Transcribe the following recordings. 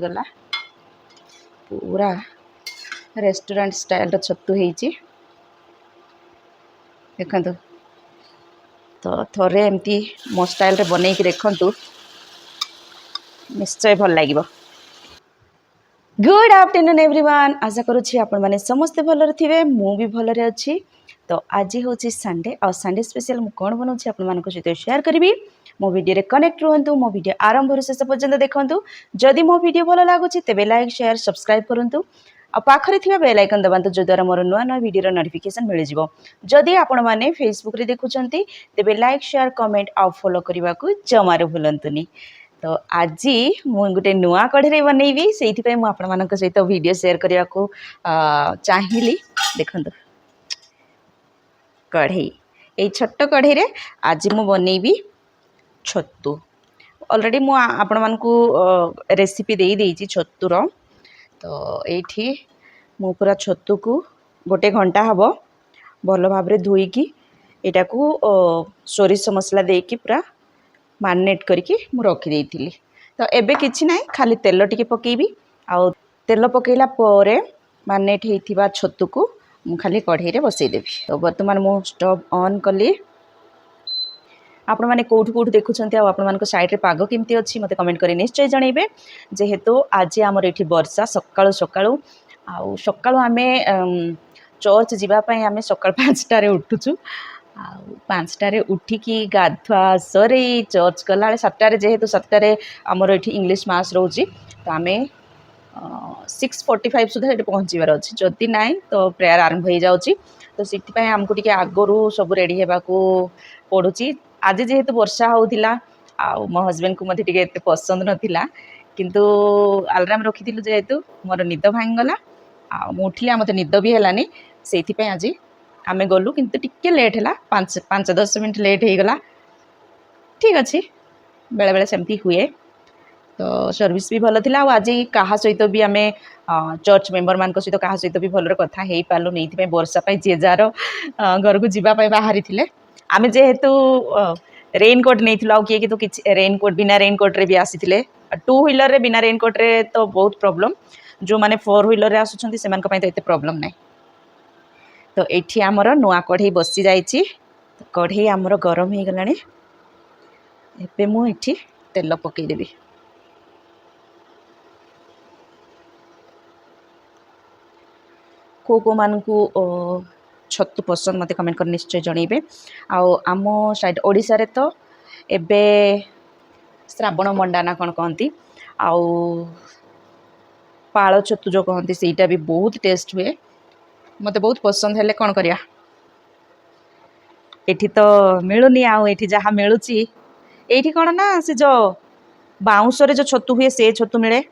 गला पूरा restaurant style छतु होइची देखंतु। तो थोड़े एमती मो स्टाइल रे बनै कि देखंतु निश्चय भल लागिबो। गुड आफ्टरनून एवरीवन, आशा करुछि आपण माने समस्त भलरे थिबे, मु भी भलरे अछि। तो आज हूँ संडे और संडे स्पेशल मु कौन बनाऊँ आपण मानक सहित शेयर करी। मो वीडियो रे कनेक्ट रुहतु, मो वीडियो आरंभ शेष पर्यंत देखंतु। जदि मो वीडियो भल लागुछि तेबे लाइक शेयर सब्सक्राइब करंतु और पाखरे थिबा बेल आइकन दबांतु जो द्वारा मोर नुआ नुआ वीडियो नोटिफिकेशन मिल जिवो। जदि आपण माने फेसबुक रे देखुचंती तेबे लाइक शेयर कमेंट और फॉलो करबा को जमारो भूलंतुनी। तो आज मु गोटे नुआ कढ़े बनैबी से आपण मानक सहित वीडियो शेयर करने को चाहिए। देखंतु कढ़ई, ये छोट कढ़ई रे आज मु बनैबी छतु। ऑलरेडी मु आपण मानकू रेसिपी दे देइची छतुर। तो एठी मु पूरा छतु को गोटे घंटा हबो भल भाबरे धोईकी एटा को सोरिष मसला देकी पूरा मैरिनेट करके मु रखी देइथिली। तो एबे किछि नै खाली तेल टिके पकेइबी आ तेल पकेइला परे मैरिनेट हेइथिबा छतु को मु खाली कढ़ई रे बसई देबी। तो वर्तमान मु स्टोव ऑन कली। आपण माने कोठ कोठ देखुछंती आ आपण मानको साइड रे पाग केमती अछि मते कमेंट करी निश्चय जणैबे। जेहेतु आज हमर एठी वर्षा सकाळु सकाळु आ सकाळु आमे चर्च जीवा पई आमे सकाळ 5टा रे उठुछु आ 5टा रे उठिकी गाधुआ सरे चर्च गला 7टा रे जेहेतु 7टा रे हमर एठी इंग्लिश मास रहउची। तो आमे 6:45 सुधा एठी पहुंचीबार अछि। जदि नाइ तो प्रेयर आरंभ हो जाउची। तो सिटी पई हमको टिके आगरू सब रेडी हेबा को पडुची। आज जेहेतु वर्षा होउथिला आ मो हस्बैंड को मते टिके एते पसंद नथिला किंतु अलार्म रखिथिलु जेहेतु मोर निद भांग गला आ मु उठिला मते निद भी हेलानी सेथि पई आज आमे गलु किंतु टिके लेट हैला 5-10 मिनिट लेट हे गला। ठीक अछि बेले बेले सेमती हुए। तो सर्विस भी भल थिला। आज कहा सहित भी आमे चर्च मेंबर मान सहित कहा सहित भी भलर कथा हेई पालु नहीं थी वर्षा पाई जे जार घर को जीवा पाई बाहरी थिले। आमे जेहेतु रेनकोट नहीं थिला किए कि तो किछ रेनकोट बिना रेनकोट रे भी आसीथिले। 2 व्हीलर रे बिना रेनकोट रे तो बहुत प्रॉब्लम, जो माने 4 व्हीलर रे आसुछंती सेमान को पाई तो एते प्रॉब्लम नाही। तो एठी हमर नुआ कढ़ई बसी जाइची। तो कढ़ई हमर गरम हे गलानी। एबे मु एठी तेल पकई देबी। को मानकू छतु पसंद मते कमेंट कर निश्चय जणैबे। आम साइड ओडिसा रे तो एबे श्रावण मंडा ना कौन कहती आउ पाଳ छतु जो कहती सेटा भी बहुत टेस्ट हुए। मते बहुत पसंद हेले कौन करिया। एठी तो मिलुनी आउ एठी जहा मिलुची एठी कौन ना से जो बाउंस रे जो छतु हुए से छतु मिले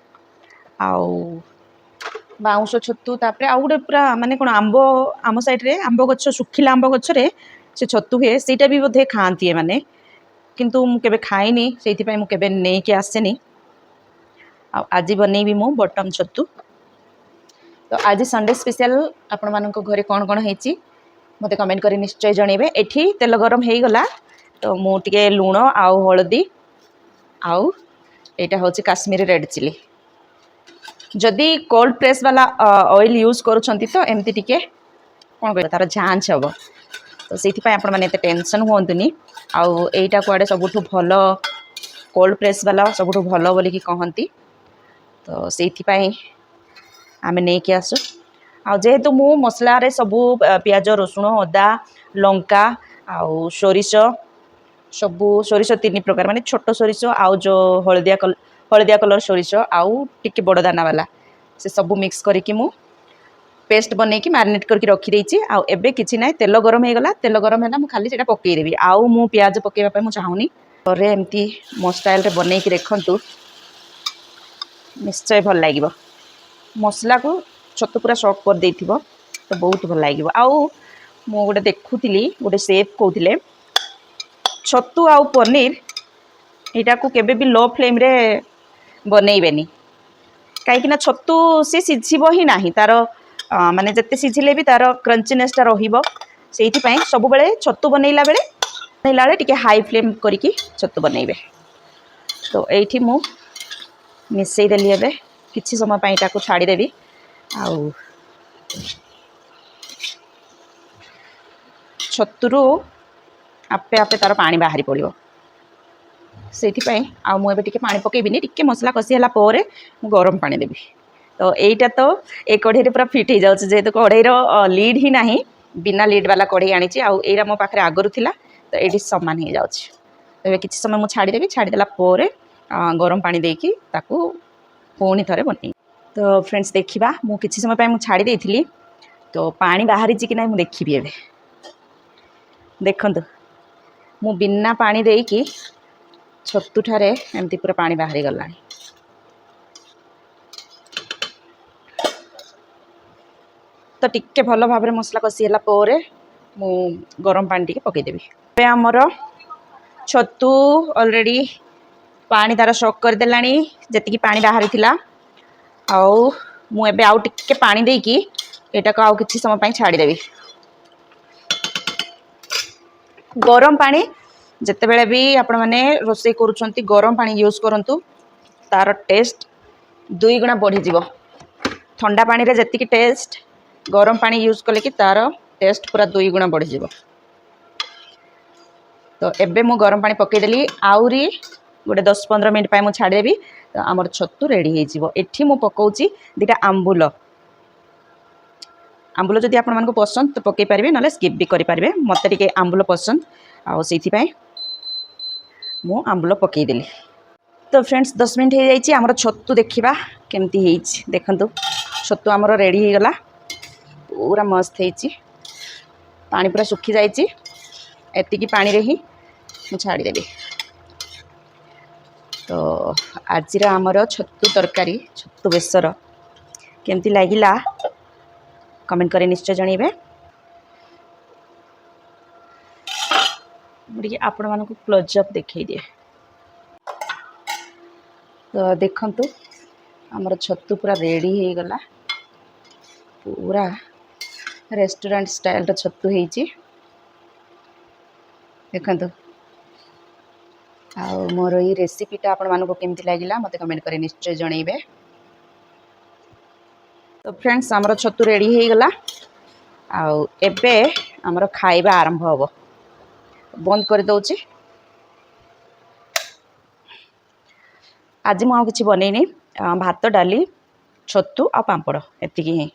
आउ बाउंस छतु तापरे आउ गोटे पूरा माने कोन आंबो आम साइड रे आंबो गछ सुखिला आंबो गछ रे से छतु हुए सेटा भी बोधे खाती माने किंतु मु केबे खाइनी सेथि पई मु केबे नै के आसेनी। आज बनैबी मु बटम छतु। तो आज संडे स्पेशल आपण मानक घरे कौन कौन हेची मते कमेंट करी निश्चय जणैबे। एठी तेल गरम हे गला तो मु टिके लूण आउ हळदी आउ एटा होची काश्मीरी रेड चिली। जदि कोल्ड प्रेस वाला ऑयल यूज करूछंती तो एमती टिके कोन कहबो तार झांच हबो। तो सेथि पई आपण माने एते टेंशन होंतुनी। आउ एटा कुआडे सबुठु भलो कोल्ड प्रेस वाला सबुठु भलो बोली कि कहंती। तो सेथि पई आमे नै के आसु। आ जेहेतु मु मसला रे सबु प्याज रसुण अदा लंका आउ सोरिष सबु सोरिष 3 प्रकार माने छोटो सोरिष आउ जो हळदिया कलर सोरिष आउ टिके बड़ दाना वाला से सबु मिक्स करके मु पेस्ट बनै कि मैरिनेट करके रखी देइची। आउ एबे किछि नै तेल गरम हे गला। तेल गरम हैला मु खाली सेटा पकेइ देबी। आउ मु प्याज पकेइबा पय मु चाहुनी। तरे एमती मो स्टाइल रे बनै कि देखंतु निश्चय भल लागिबो। मसला को छतु पूरा सॉक कर देइथिबो तो बहुत भल लागिबो। आउ मु गोटे देखुथिली गोटे शेफ कहउथिले छतु आउ पनीर एटा को केबे भी लो फ्लेम रे बनैबेनी कहीं छतु सी सिझिब ही ना तार माने जत्ते सिझिले भी तार क्रंचीनेसटा रहिबो। सेइथि पई सब बेले छतु बनैला बेले टिके हाई फ्लेम करिकी छतु बनैबे। तो एठी मु मिसई देली एबे किछि समय पाई ताको छाड़ी देबी आउ छतुरु आपे आपे तार पानी बाहरी पड़ो से मुझे पानी पकेबिनी टिके मसला कषि है गरम पानी देवी तो यहीटा तो ए कढ़ई पूरा फिट हो जाऊँ जेहेतु कढ़ईर लीड ही ना बिना लीड वाला कढ़ई आनी आईरा मो पाखे आगुरी थिला तो ये सामान हो जाऊँ तो किसी समय मुझे छाड़देवी छाड़देला गरम पानी देकी ताकू पुणी थे बन तो फ्रेंड्स देखा मुझे किसी समय मुझे छाड़ी देती तो पानी बाहरी कि ना मुझे देखी ए देखु मु बिना पानी देकी छतु ठारे एमती पूरा पानी बाहरी गला तो टिके भल भाव मसला कषिला मु गरम पानी टी पकईदेवी आमर छतु ऑलरेडी पानी तार शॉक करदेला जी पानी बाहरी थिला आउ मुझे आउ टिके पानी देकी एटा को आउ किछि समय पाई छाड़ीदेवी गरम पानी जिते बेले भी आपण मैंने रोषे करुँच गरम पानी यूज करंतु तार टेस्ट 2 गुणा बढ़ी जीवो ठंडा पानी रे जति टेस्ट गरम पानी यूज कले कि तार टेस्ट पूरा 2 गुणा बढ़ी जीवो तो एबे मु गरम पानी पकईदेली आउरी गोटे 10-15 मिनट पाई मुझे छाड़देवी तो आमर छतु रेडी हो एठी मु पकाउची दिटा आंबुल आंबुल जदि आपण मानको पसंद तो पकई पारिबे नले स्किप भी करि पारिबे मते टिके आंबुल पसंद आ सेथि पई मु आंबुल पकई देली तो फ्रेंड्स 10 मिनट हो जाइए आमर छतु देखा केमती देखंतु छतु आमर रेडी हो गला पूरा मस्त होती पानी पूरा सुखी जाइए एतिकी पानी रे ही मु छाड़देवी तो आज आमर छतु तरकारी छतु बेसर केमती लगिला कमेंट करे निश्चय जनइबे मुझे आपण मानक क्लोजअप देखई दिए तो देखंतु आमर छतु पूरा रेडी हो गला पूरा रेस्टोरेंट स्टाइल छतु होइची देखंतु आ मोर ये रेसिपीटा आपण मानक केमती लगिला मते कमेंट करे निश्चय जनइबे तो फ्रेंड्स आमर छतु रेडी हो गला आउ एबे आमर खाइबा आरंभ होबो बंद कर दउची आज मु किसी बनईनी भात डाली छतु आ पांपड़ एतिकी ही।